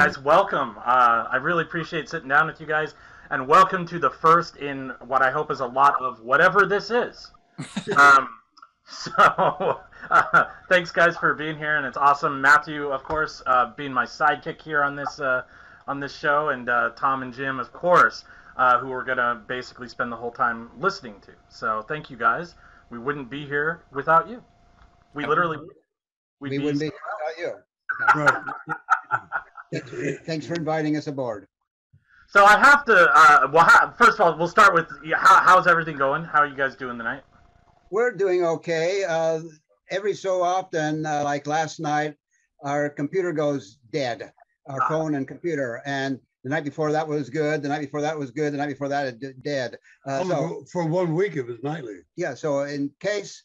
guys. Welcome. I really appreciate sitting down with you guys, and welcome to the first in what I hope is a lot of whatever this is. Um, so, thanks guys for being here, and it's awesome. Matthew, of course, being my sidekick here on this show, and Tom and Jim, of course, who we're gonna basically spend the whole time listening to. So, thank you guys. We wouldn't be here without you. We literally we'd We be. wouldn't be here Right. without you. Thanks for inviting us aboard. So I have to. First of all, we'll start with how's everything going? How are you guys doing tonight? We're doing okay. Every so often, like last night, our computer goes dead, our phone and computer. And the night before that was good. The night before that was good. The night before that, dead. For 1 week, it was nightly. Yeah. So in case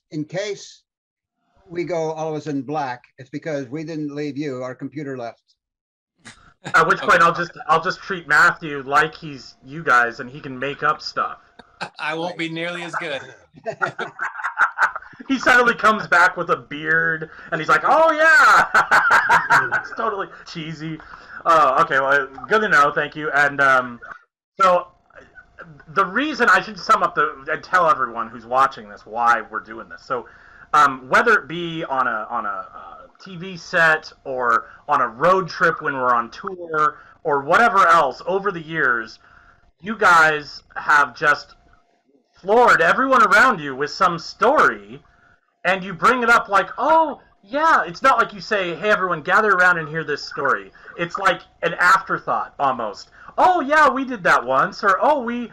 we go all of us in black, it's because we didn't leave you. Our computer left. At which point I'll just treat Matthew like he's you guys, and he can make up stuff. I won't be nearly as good. He suddenly comes back with a beard, and he's like, "Oh yeah," it's totally cheesy. Oh, okay. Well, good to know. Thank you. And so the reason I should sum up and tell everyone who's watching this why we're doing this. So whether it be on a TV set or on a road trip when we're on tour or whatever else, over the years, you guys have just floored everyone around you with some story, and you bring it up like, oh, yeah. It's not like you say, hey, everyone, gather around and hear this story. It's like an afterthought, almost. Oh, yeah, we did that once. Or, oh, we,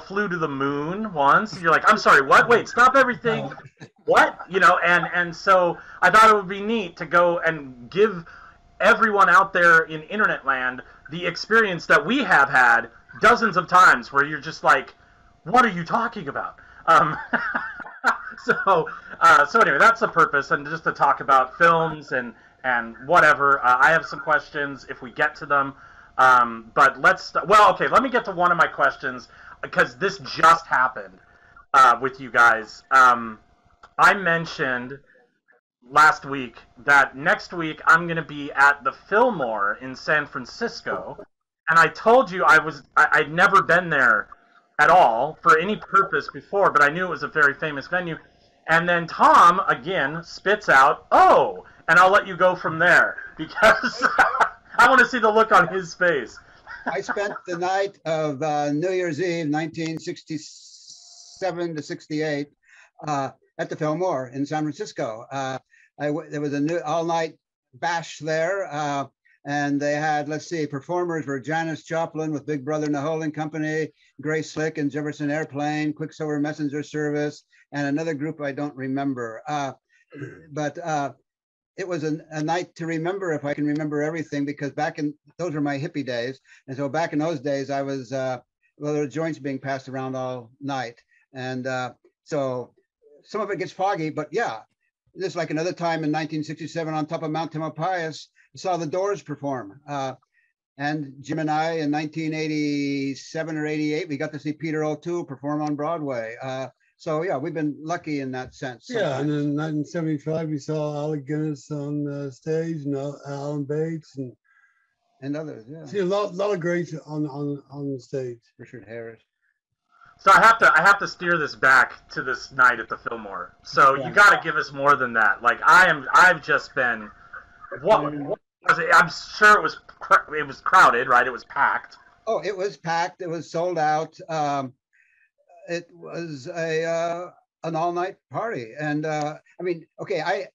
flew to the moon once. And you're like, I'm sorry, what? Wait, stop everything. What? And so I thought it would be neat to go and give everyone out there in internet land the experience that we have had dozens of times where you're just like, what are you talking about? So anyway, that's the purpose, and just to talk about films and whatever. I have some questions if we get to them, but let me get to one of my questions, because this just happened with you guys. I mentioned last week that next week I'm going to be at the Fillmore in San Francisco, and I told you I'd never been there at all for any purpose before, but I knew it was a very famous venue. And then Tom, again, spits out, oh, and I'll let you go from there, because I want to see the look on his face. I spent the night of New Year's Eve, 1967 to 68, at the Fillmore in San Francisco. There was a all-night bash there, and they had, performers were Janis Joplin with Big Brother and the Holding Company, Grace Slick and Jefferson Airplane, Quicksilver Messenger Service, and another group I don't remember. But it was a night to remember, if I can remember everything, because those were my hippie days. And so back in those days, I was, there were joints being passed around all night. And so some of it gets foggy, but yeah, just like another time in 1967 on top of Mount Tamalpais, I saw the Doors perform. And Jim and I in 1987 or 88, we got to see Peter O'Toole perform on Broadway. So yeah, we've been lucky in that sense. Yeah, and in 1975, we saw Alec Guinness on stage, and Alan Bates, And others, yeah. see a lot of greats on the stage. Richard Harris. So I have to steer this back to this night at the Fillmore. So you got to give us more than that. Like I've just been. What was it? I'm sure it was crowded, right? It was packed. Oh, it was packed. It was sold out. It was an all-night party, and I mean, okay, I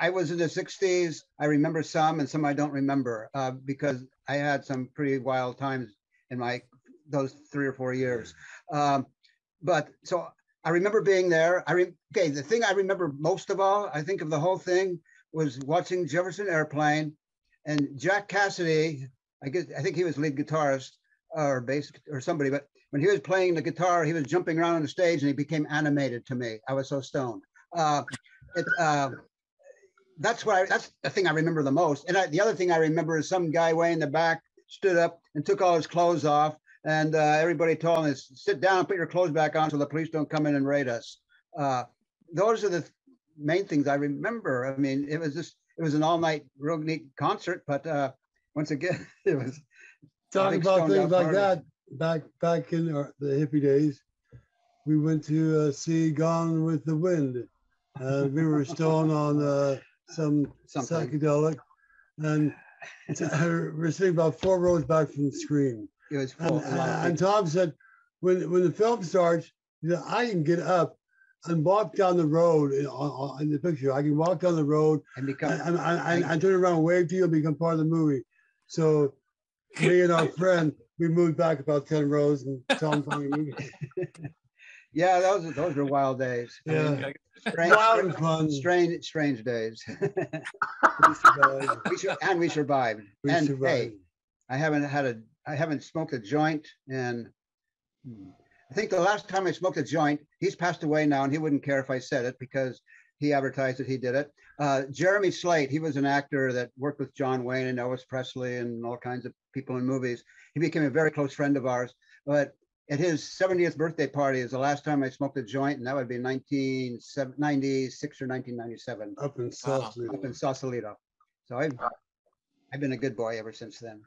was in the 60s. I remember some, and some I don't remember because I had some pretty wild times in those 3 or 4 years. But so I remember being there. The thing I remember most of all, I think of the whole thing, was watching Jefferson Airplane, and Jack Cassidy. I think he was lead guitarist or bass or somebody, but when he was playing the guitar, he was jumping around on the stage, and he became animated to me. I was so stoned. That's the thing I remember the most. And the other thing I remember is some guy way in the back stood up and took all his clothes off, and everybody told him, sit down and put your clothes back on so the police don't come in and raid us. Those are the main things I remember. I mean, it was an all-night real neat concert, but once again, it was Talking big about stoned things out like party. that, back in the hippie days, we went to see Gone with the Wind. We were stoned on some Something. psychedelic, and we're sitting about 4 rows back from the screen. It was And, full. A lot of and people. Tom said, when the film starts, I can get up and walk down the road in the picture. I can walk down the road And become and turn around and wave to you and become part of the movie. So me and our friend, we moved back about 10 rows and Tom finally moved. yeah, those were wild days. I mean, Yeah, strange, wild and fun. strange days. We survived. We survived. We and survived. hey, I haven't smoked a joint, and I think the last time I smoked a joint, he's passed away now, and he wouldn't care if I said it because he advertised that he did it. Jeremy Slate, he was an actor that worked with John Wayne and Elvis Presley and all kinds of people in movies. He became a very close friend of ours. But at his 70th birthday party is the last time I smoked a joint, and that would be 1996 or 1997 Up in Sausalito. up in Sausalito. So I've been a good boy ever since then.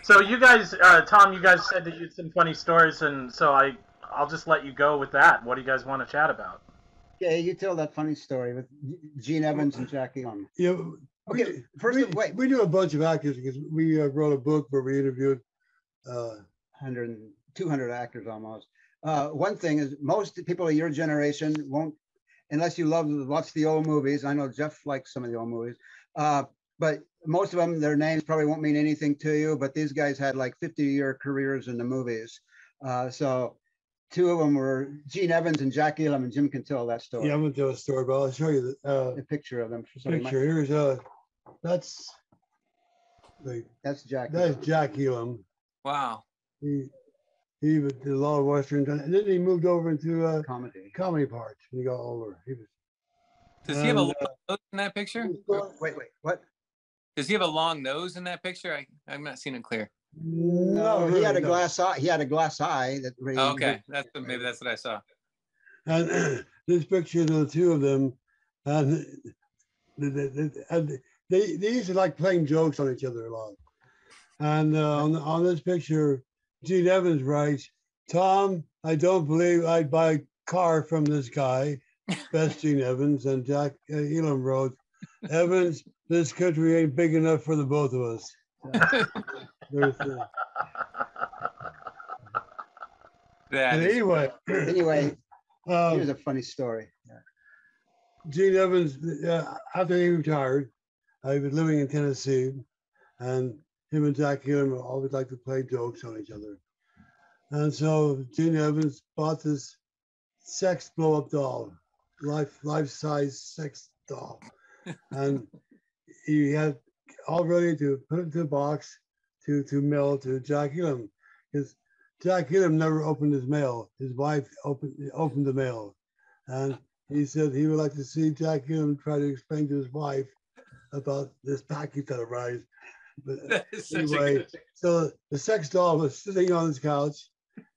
So you guys, Tom, you guys said that you had some funny stories, and so I'll just let you go with that. What do you guys want to chat about? Okay, you tell that funny story with Gene Evans and Jackie Elam. Yeah. Okay, first, wait. We knew a bunch of actors because we wrote a book where we interviewed 100, 200 actors almost. One thing is most people of your generation won't, unless you watch the old movies. I know Jeff likes some of the old movies, but most of them, their names probably won't mean anything to you, but these guys had like 50-year careers in the movies. So 2 of them were Gene Evans and Jackie Elam, and Jim can tell that story. yeah, I'm gonna tell a story, but I'll show you A picture of them. the picture. Here's that's Jackie. Jack Elam. Wow. He did a lot of westerns, and then he moved over into Comedy. parts when he got older. He was. Does he have a long nose in that picture? Wait, what? Does he have a long nose in that picture? I'm not seeing it clear. No, he had a glass eye. He had a glass eye that. Oh, okay, maybe that's what I saw. And this picture of the 2 of them, and they used to like playing jokes on each other a lot. And on this picture, Gene Evans writes, "Tom, I don't believe I'd buy a car from this guy." Best Gene Evans. And Jack Elam wrote, "Evans, this country ain't big enough for the both of us." Anyway, here's a funny story. Gene Evans, after he retired, he was living in Tennessee, and him and Jack Elam always liked to play jokes on each other. And so Gene Evans bought this sex blow-up doll, life-size sex doll, and he had all ready to put it into a box to mail to Jack Elam, because Jack Elam never opened his mail. His wife opened the mail, and he said he would like to see Jack Elam try to explain to his wife about this package that arrived. But anyway, so the sex doll was sitting on his couch,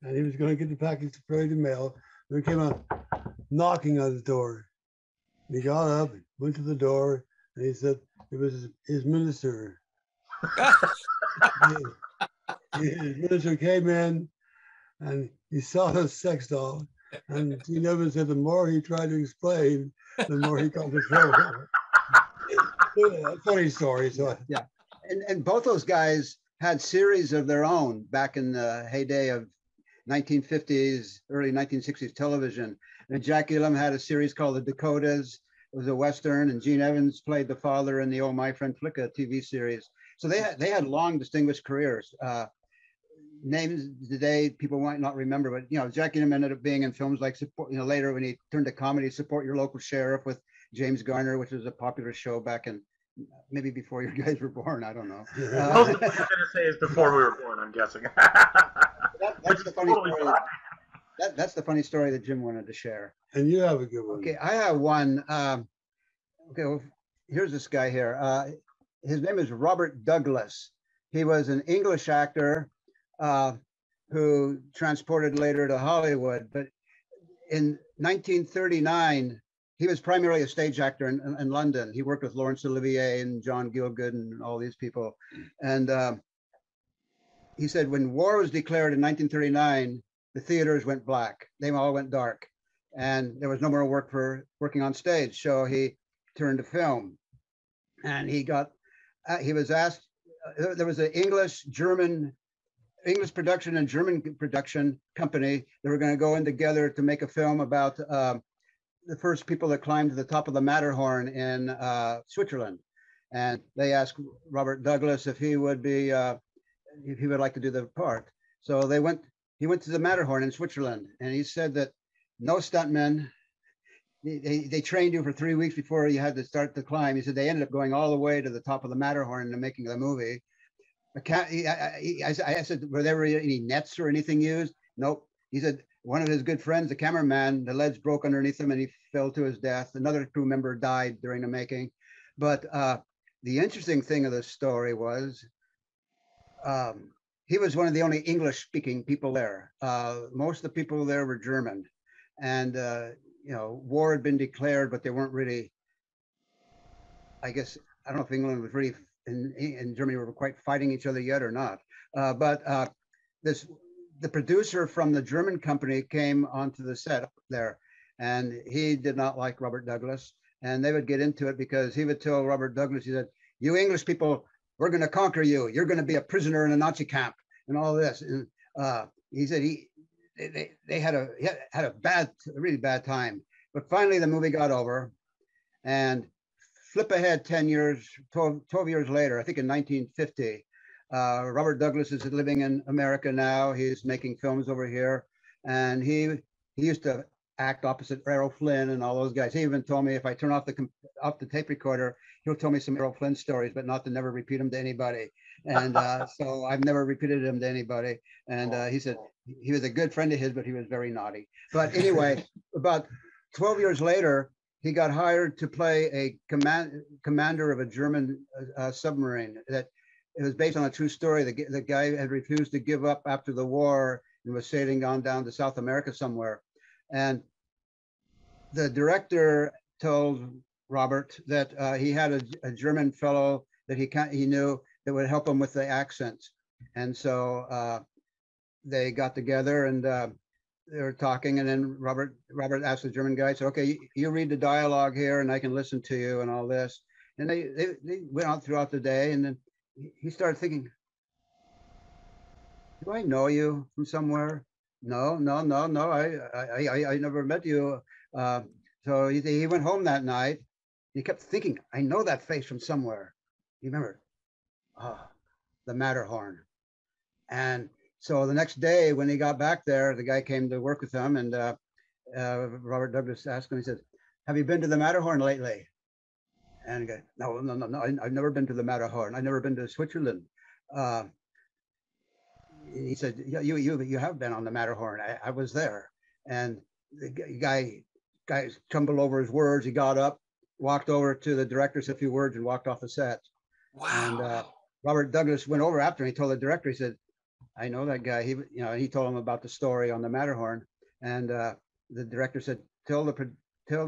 and he was going to get the package ready to mail. There came a knocking on his door. He got up, went to the door, and he said it was his minister. His minister came in, and he saw the sex doll. And Gene Evans said the more he tried to explain, the more he got into trouble. Funny story. So yeah, and both those guys had series of their own back in the heyday of 1950s, early 1960s television. And Jack Elam had a series called The Dakotas. It was a Western, and Gene Evans played the father in the Oh My Friend Flicka TV series. So they had long, distinguished careers. Names today people might not remember, but Jack Elam ended up being in films like later when he turned to comedy, Support Your Local Sheriff with James Garner, which was a popular show back in maybe before you guys were born. I don't know. Most of what you're gonna say is before we were born, I'm guessing. That's the funny story. That's the funny story that Jim wanted to share. And you have a good one. Okay, I have one. Okay, well, here's this guy here. His name is Robert Douglas. He was an English actor who transported later to Hollywood. But in 1939, he was primarily a stage actor in London. He worked with Laurence Olivier and John Gielgud and all these people. And he said when war was declared in 1939, the theaters went black. They all went dark. And there was no more work for working on stage. So he turned to film. And he was asked, there was an English production and German production company that were going to go in together to make a film about the first people that climbed to the top of the Matterhorn in Switzerland. And they asked Robert Douglas if he would like to do the part. So he went to the Matterhorn in Switzerland, and he said that no stuntmen, they trained you for 3 weeks before you had to start the climb. He said they ended up going all the way to the top of the Matterhorn and making the movie. I said, were there any nets or anything used? Nope. He said one of his good friends, the cameraman, the ledge broke underneath him and he fell to his death. Another crew member died during the making. But the interesting thing of the story was he was one of the only English speaking people there. Most of the people there were German. And, war had been declared, but they weren't really, I guess, I don't know if England was really, in Germany were quite fighting each other yet or not. But the producer from the German company came onto the set there, and he did not like Robert Douglas. And they would get into it because he would tell Robert Douglas, he said, "You English people, we're going to conquer you. You're going to be a prisoner in a Nazi camp," and all this. And he said they had a really bad time. But finally, the movie got over, and flip ahead 10 years, 12 years later, I think in 1950, Robert Douglas is living in America now. He's making films over here, and he used to act opposite Errol Flynn and all those guys. He even told me if I turn off the tape recorder, he'll tell me some Errol Flynn stories, but not to never repeat them to anybody. And so I've never repeated them to anybody. And he said he was a good friend of his, but he was very naughty. But anyway, about 12 years later, he got hired to play a commander of a German submarine. That it was based on a true story. The guy had refused to give up after the war and was sailing on down to South America somewhere. And the director told Robert that he had a German fellow that he knew that would help him with the accent. And so they got together and they were talking, and then Robert asked the German guy, said, "Okay, you read the dialogue here and I can listen to you," and all this. And they went on throughout the day, and then he started thinking, "Do I know you from somewhere?" No, I never met you. So he went home that night. He kept thinking, "I know that face from somewhere." He remembered, the Matterhorn. And so the next day when he got back there, the guy came to work with him, and Robert Douglas asked him, he said, "Have you been to the Matterhorn lately?" And he goes, No, I've never been to the Matterhorn. I've never been to Switzerland. He said, "Yeah, you have been on the Matterhorn. I was there." And the guy stumbled over his words. He got up, walked over to the director, said a few words, and walked off the set. Wow. And Robert Douglas went over after, and he told the director, he said, "I know that guy." He told him about the story on the Matterhorn, and the director said, "Tell the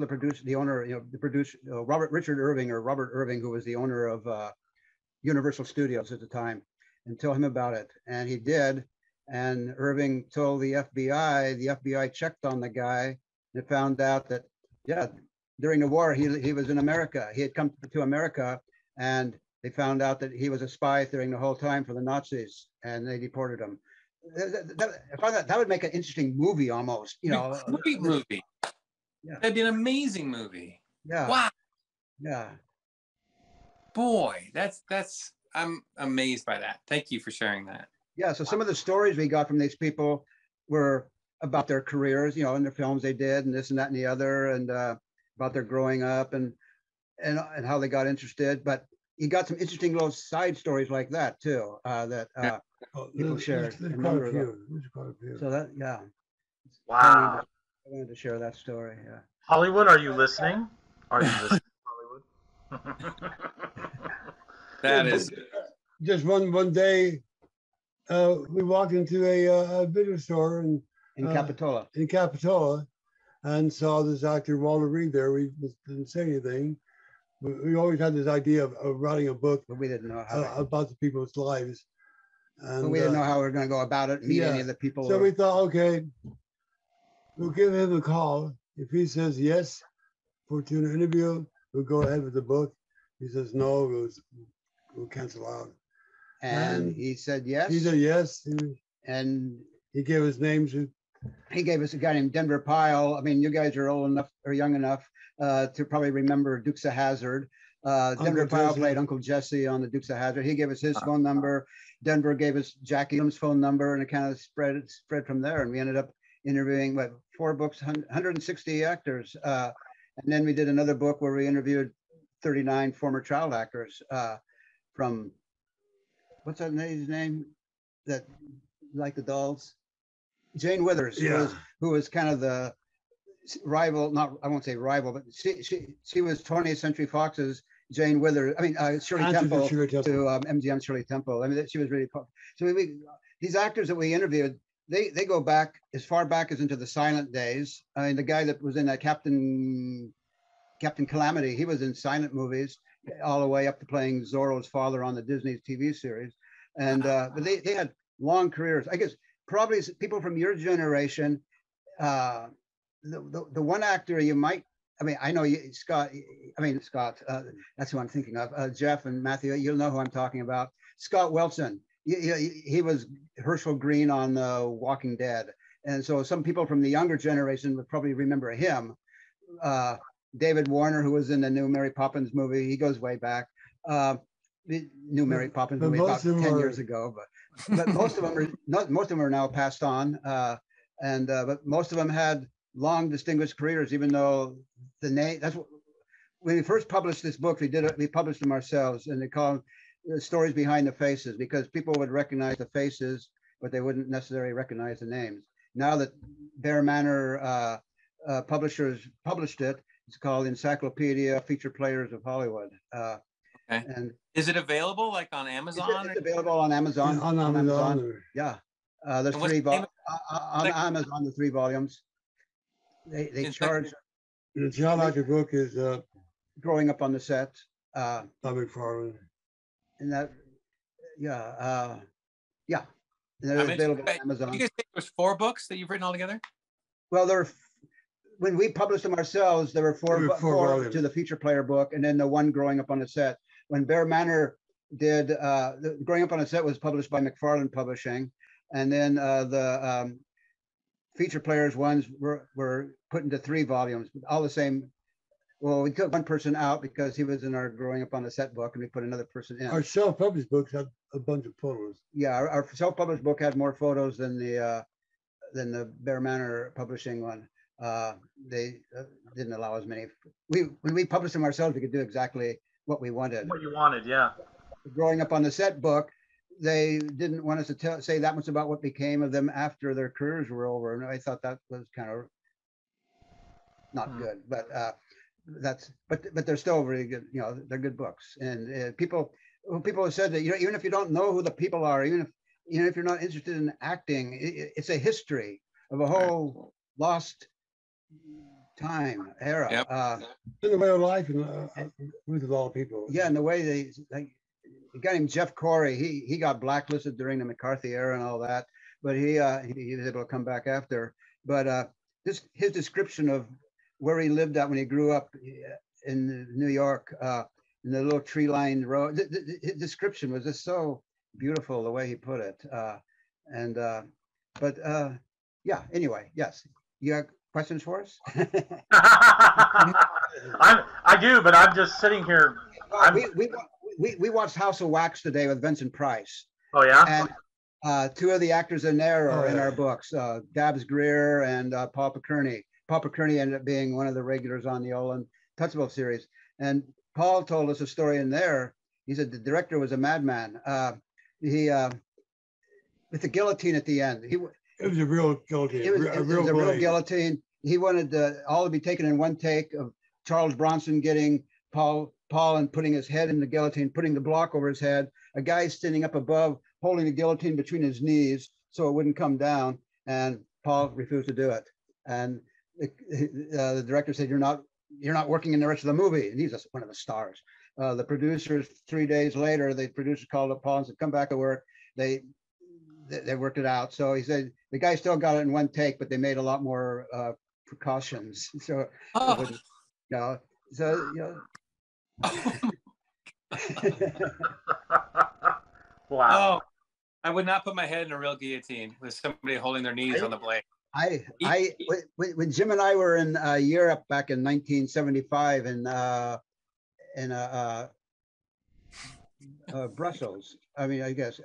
producer, the owner, Richard Irving, or Robert Irving, who was the owner of Universal Studios at the time, and tell him about it." And he did. And Irving told the FBI. The FBI checked on the guy and found out that, yeah, during the war, he was in America. He had come to America, and they found out that he was a spy during the whole time for the Nazis, and they deported him. I find that would make an interesting movie almost, Great movie. Yeah. That'd be an amazing movie. Yeah. Wow. Yeah. Boy, I'm amazed by that. Thank you for sharing that. Yeah. So some of the stories we got from these people were about their careers, in their films they did, and this and that and the other, and about their growing up and how they got interested. But you got some interesting little side stories like that too, that people shared. There's quite a few. So that, yeah. Wow. I wanted to share that story. Yeah. Hollywood, are you listening? Are you listening, Hollywood? That is Just one day, we walked into a video store In Capitola. in Capitola, and saw this actor, Walter Reed, there. We didn't say anything. We always had this idea of writing a book But we didn't know how. about the people's lives. But And we didn't know how we were going to go about it. Meet any of the people. So we thought, okay, we'll give him a call. If he says yes to an interview, we'll go ahead with the book. He says no, we'll cancel out. And he said yes. He said yes. And he gave us names. He gave us a guy named Denver Pyle. I mean, you guys are old enough or young enough to probably remember Dukes of Hazzard. Denver Pyle played Uncle Jesse on the Dukes of Hazzard. He gave us his phone number. Denver gave us Jack Elam's phone number, and it kind of spread from there. And we ended up interviewing 4 books, 160 actors. And then we did another book where we interviewed 39 former child actors from, what's that lady's name? That like the dolls? Jane Withers, who was kind of the rival, I won't say rival, but she was 20th Century Fox's Jane Withers. I mean, Shirley Temple to MGM Shirley Temple. I mean, she was really popular. So these actors that we interviewed, they go back as far back as into the silent days. I mean, the guy that was in Captain Calamity, he was in silent movies all the way up to playing Zorro's father on the Disney TV series. And but they had long careers. I guess probably people from your generation, the one actor you might, I mean, I know you, Scott, that's who I'm thinking of. Jeff and Matthew, you'll know who I'm talking about. Scott Wilson, he was Herschel Green on Walking Dead. And so some people from the younger generation would probably remember him. David Warner, who was in the new Mary Poppins movie, he goes way back. The new Mary Poppins movie about 10 years ago, but most of them are now passed on, but most of them had long distinguished careers, even though the name, that's what, when we first published this book, we published them ourselves, and they called them Stories Behind the Faces, because people would recognize the faces, but they wouldn't necessarily recognize the names. Now that Bear Manor publishers published it, it's called Encyclopedia Feature Players of Hollywood. Okay. And is it available like on Amazon? It's available on Amazon. On Amazon. Yeah. There's 3 volumes on Amazon, the 3 volumes. They charge. The child actor book is Growing Up on the Set. Bob McFarlane. And that, And they're available on Amazon. You guys think there's 4 books that you've written all together? Well, when we published them ourselves, there were four to the feature player book, and then the one Growing Up on the Set. When Bear Manor did, Growing Up on a Set was published by McFarlane Publishing, and then the feature players ones were put into 3 volumes, all the same. Well, we took one person out because he was in our Growing Up on the Set book, and we put another person in. Our self-published books had a bunch of photos. Yeah, our self-published book had more photos than the Bear Manor Publishing one. They didn't allow as many. When we published them ourselves, we could do exactly what we wanted. What you wanted, yeah. Growing Up on the Set book, they didn't want us to say that much about what became of them after their careers were over, and I thought that was kind of not good. But but they're still really good. You know, they're good books, and people have said that, you know, even if you don't know who the people are, even if you're not interested in acting, it's a history of a whole lost time era. Yep. In the way of life with a lot of people. Yeah, and the way a guy named Jeff Corey, he got blacklisted during the McCarthy era and all that, but he was able to come back after. But his description of where he lived at when he grew up in New York, in the little tree-lined road, his description was just so beautiful, the way he put it. Yeah. Anyway, yes. You have questions for us? I do, but I'm just sitting here. We watched House of Wax today with Vincent Price. Oh yeah. And 2 of the actors in there are in our books, Dabbs Greer and Paul Picerni. Paul Picerni ended up being one of the regulars on the Olin Touchable series. And Paul told us a story in there. He said the director was a madman. With the guillotine at the end. It was a real guillotine. It was a real guillotine. He wanted all to be taken in one take of Charles Bronson getting Paul and putting his head in the guillotine, putting the block over his head, a guy standing up above, holding the guillotine between his knees so it wouldn't come down, and Paul refused to do it. And the director said, you're not working in the rest of the movie. And he's just one of the stars. The producers, 3 days later, the producers called up Paul and said, come back to work. They worked it out. So he said the guy still got it in one take, but they made a lot more precautions. So, Oh. you know, so, you know. Wow. Oh, I would not put my head in a real guillotine with somebody holding their knees on the blade. When Jim and I were in Europe back in 1975 in Brussels, I mean, I guess,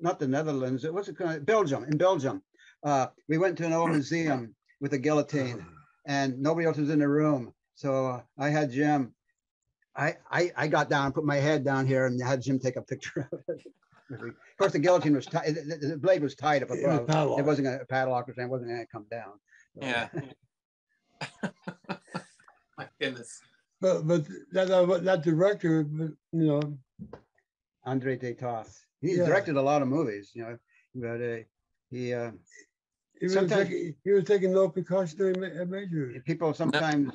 not the Netherlands, what's it called? Belgium, in Belgium. We went to an old museum with a guillotine and nobody else was in the room. So I had Jim, I got down, put my head down here and had Jim take a picture of it. Of course, the guillotine was tight. The blade was tied up above. It wasn't a padlock or something. It wasn't going to come down. Yeah. My goodness. But that director, you know, Andre Detoth. He's directed a lot of movies, you know, but he was taking no precautionary measures. People sometimes.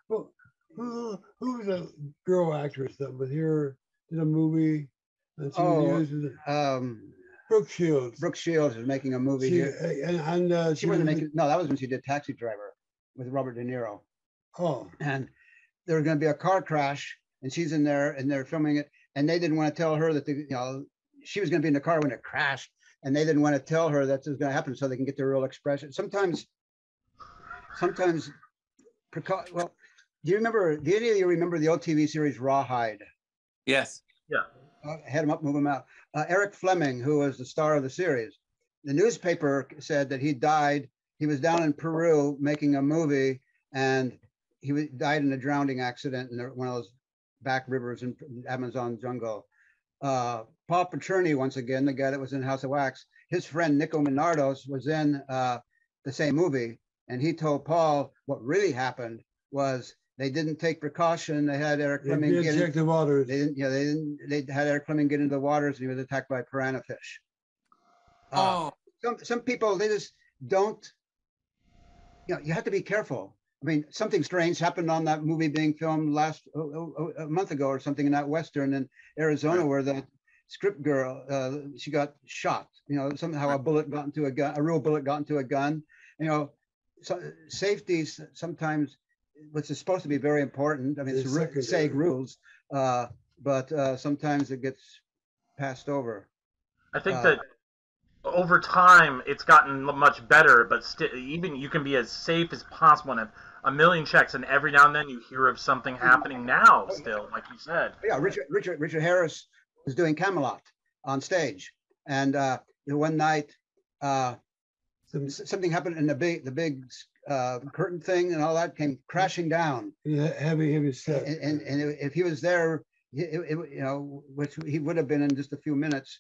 Well, who was a girl actress that was here in a movie? And Brooke Shields. Brooke Shields is making a movie here. She wasn't making. No, that was when she did Taxi Driver with Robert De Niro. Oh. And there was going to be a car crash, and she's in there, and they're filming it, and they didn't want to tell her that she was going to be in the car when it crashed, and they didn't want to tell her that was going to happen, so they can get the real expression. Sometimes. Well, do any of you remember the old TV series Rawhide? Yes. Yeah. Head him up, move him out. Eric Fleming, who was the star of the series, the newspaper said that he died. He was down in Peru making a movie, and he died in a drowning accident in one of those back rivers in Amazon jungle. Paul Paterni, once again, the guy that was in House of Wax, his friend Nico Minardos was in the same movie, and he told Paul what really happened was they didn't take precaution. They had Eric Fleming check the waters. They had Eric Fleming get into the waters, and he was attacked by piranha fish. Some people, they just don't. You have to be careful. I mean, something strange happened on that movie being filmed a month ago or something in that Western in Arizona, where the script girl, she got shot. Somehow a bullet got into a gun, a real bullet got into a gun. So safety sometimes, which is supposed to be very important. I mean, it's SAG rules, but sometimes it gets passed over. I think that over time it's gotten much better, but even you can be as safe as possible and have a million checks, and every now and then you hear of something happening now still, like you said. Yeah, Richard Harris was doing Camelot on stage, and one night something happened, and the big curtain thing and all that came crashing down. Yeah, heavy set. And if he was there, which he would have been in just a few minutes,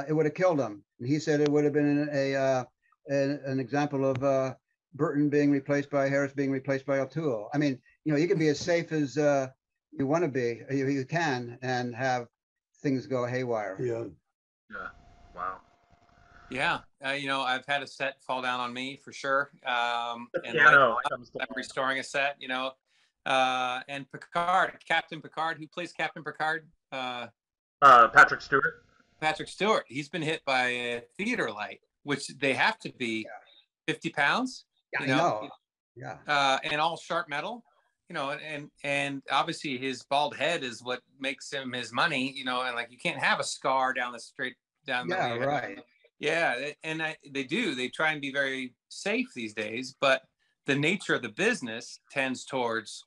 it would have killed him. And he said it would have been an example of Burton being replaced by Harris being replaced by O'Toole. I mean, you can be as safe as you want to be, you can, and have things go haywire. Yeah. Yeah. Wow. Yeah, I've had a set fall down on me for sure. And I'm restoring a set, and Picard, Captain Picard, who plays Captain Picard? Patrick Stewart. Patrick Stewart. He's been hit by a theater light, which they have to be 50 pounds. Yeah, and all sharp metal. And obviously his bald head is what makes him his money. And like you can't have a scar down down the yeah, right. Yeah, and they try and be very safe these days, but the nature of the business tends towards,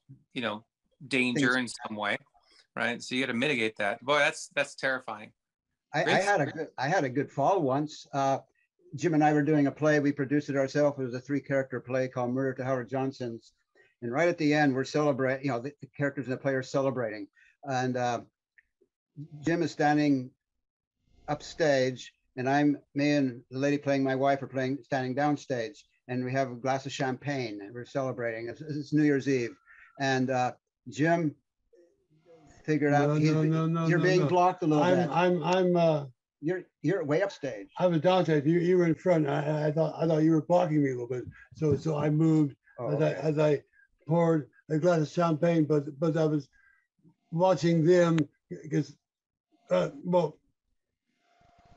danger in some way, right? So you got to mitigate that. Boy, that's terrifying. I had a good fall once. Jim and I were doing a play. We produced it ourselves. It was a 3-character play called Murder to Howard Johnson's. And right at the end, we're celebrating, the characters in the play are celebrating. And Jim is standing upstage, and me and the lady playing my wife are standing downstage, and we have a glass of champagne and we're celebrating. It's New Year's Eve, and Jim figured out you're being blocked a little bit. You're way upstage. I was downstage. You were in front. I thought you were blocking me a little bit. So I moved Oh, as okay. as I poured a glass of champagne, but I was watching them because well,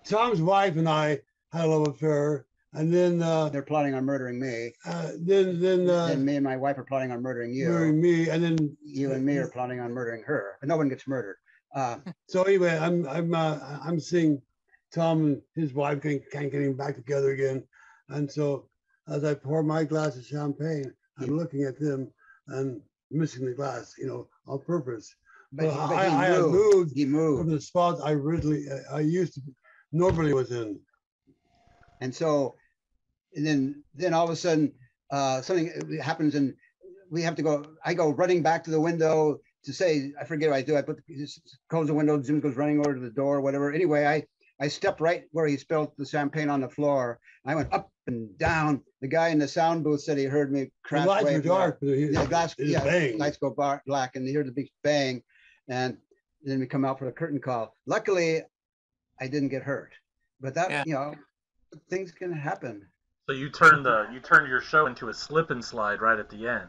Tom's wife and I had a love affair, and then They're plotting on murdering me. then Then me and my wife are plotting on murdering you. marrying me, and then You and me are plotting on murdering her, but no one gets murdered. so anyway, I'm seeing Tom and his wife getting back together again, and so as I pour my glass of champagne, I'm looking at them and missing the glass, on purpose. But, Well, he, but I he had moved. moved He from moved. the spot I used to normally was in. And so, and then all of a sudden, something happens, and we have to go. I go running back to the window to say, I forget what I do. I close the window. Jim goes running over to the door, whatever. Anyway, I stepped right where he spilled the champagne on the floor. I went up and down. The guy in the sound booth said he heard me The crash. lights way were up there. dark, but The glass, it yeah, banged. lights go black, and you hear the big bang, and then we come out for the curtain call. Luckily, I didn't get hurt, but that things can happen. So you turned your show into a slip and slide right at the end.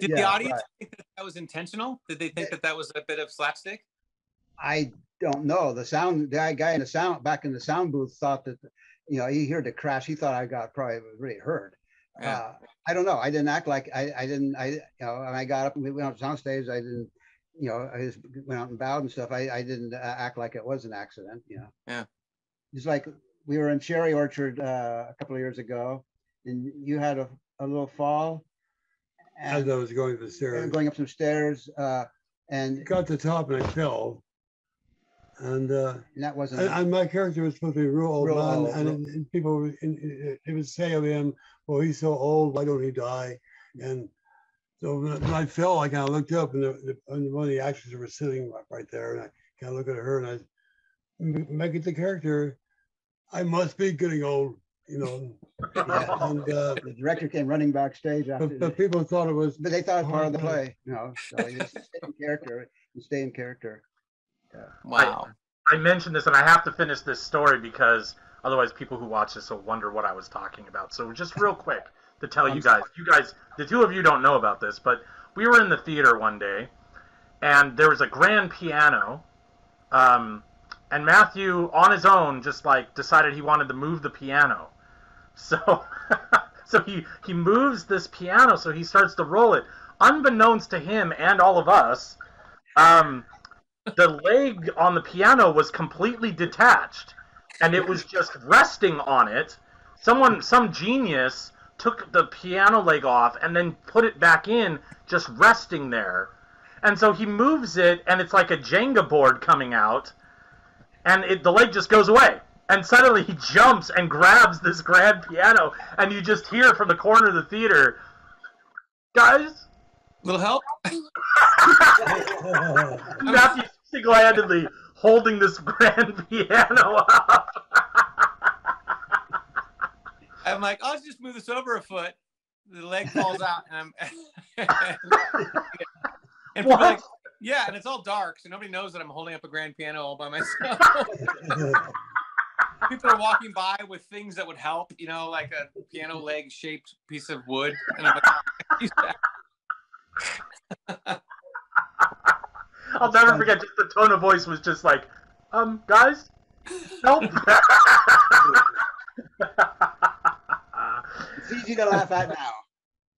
Did the audience think that was intentional? Did they think that was a bit of slapstick? I don't know. The guy in the sound back in the sound booth thought that, he heard the crash. He thought I got probably really hurt. Yeah. I don't know. I didn't act like I didn't. When I got up and we went on sound stage, I didn't. I just went out and bowed and stuff. I didn't act like it was an accident. Yeah. It's like we were in Cherry Orchard a couple of years ago, and you had a little fall. As I was going to the stairs, going up some stairs, and got to the top and I fell. And that wasn't. And my character was supposed to be a real old man, old, and people it would say of him, "Well, he's so old. Why don't he die?" And so when I fell, I kind of looked up, and one of the actors were sitting right there, and I kind of looked at her, and I make it the character. I must be getting old, Yeah. And The director came running backstage after. but people thought it was. But they thought it was part of the play, So you just stay in character. You stay in character. Yeah. Wow. I mentioned this, and I have to finish this story because otherwise people who watch this will wonder what I was talking about. So just real quick to tell you guys, the two of you don't know about this, but we were in the theater one day, and there was a grand piano, and Matthew, on his own, just decided he wanted to move the piano. So, so he moves this piano, so he starts to roll it. Unbeknownst to him and all of us, the leg on the piano was completely detached, and it was just resting on it. Some genius took the piano leg off and then put it back in, just resting there. And so he moves it, and it's like a Jenga board coming out, and the leg just goes away. And suddenly he jumps and grabs this grand piano, and you just hear from the corner of the theater, "Guys?" Little help? Matthew single-handedly holding this grand piano up. I'm like, I'll just move this over a foot. The leg falls out, and people are like, yeah, and it's all dark, so nobody knows that I'm holding up a grand piano all by myself. People are walking by with things that would help, like a piano leg shaped piece of wood, and I'm like, I'll never forget, just the tone of voice was just like, guys, help. It's easy to laugh at now.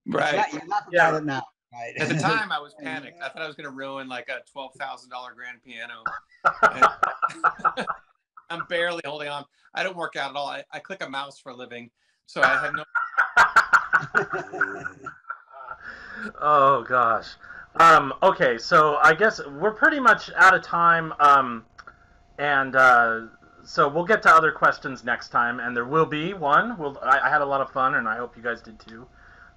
right. You're laughing at it now. Right. At the time, I was panicked. I thought I was going to ruin like a $12,000 grand piano. I'm barely holding on. I don't work out at all. I click a mouse for a living, so I have no. Oh gosh. Okay, so I guess we're pretty much out of time. So we'll get to other questions next time, and there will be one. I had a lot of fun, and I hope you guys did too.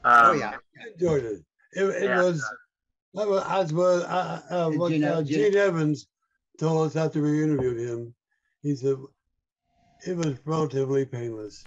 Oh yeah. I enjoyed it. It Yeah. was as well what Gene Evans told us after we interviewed him. He said it was relatively painless.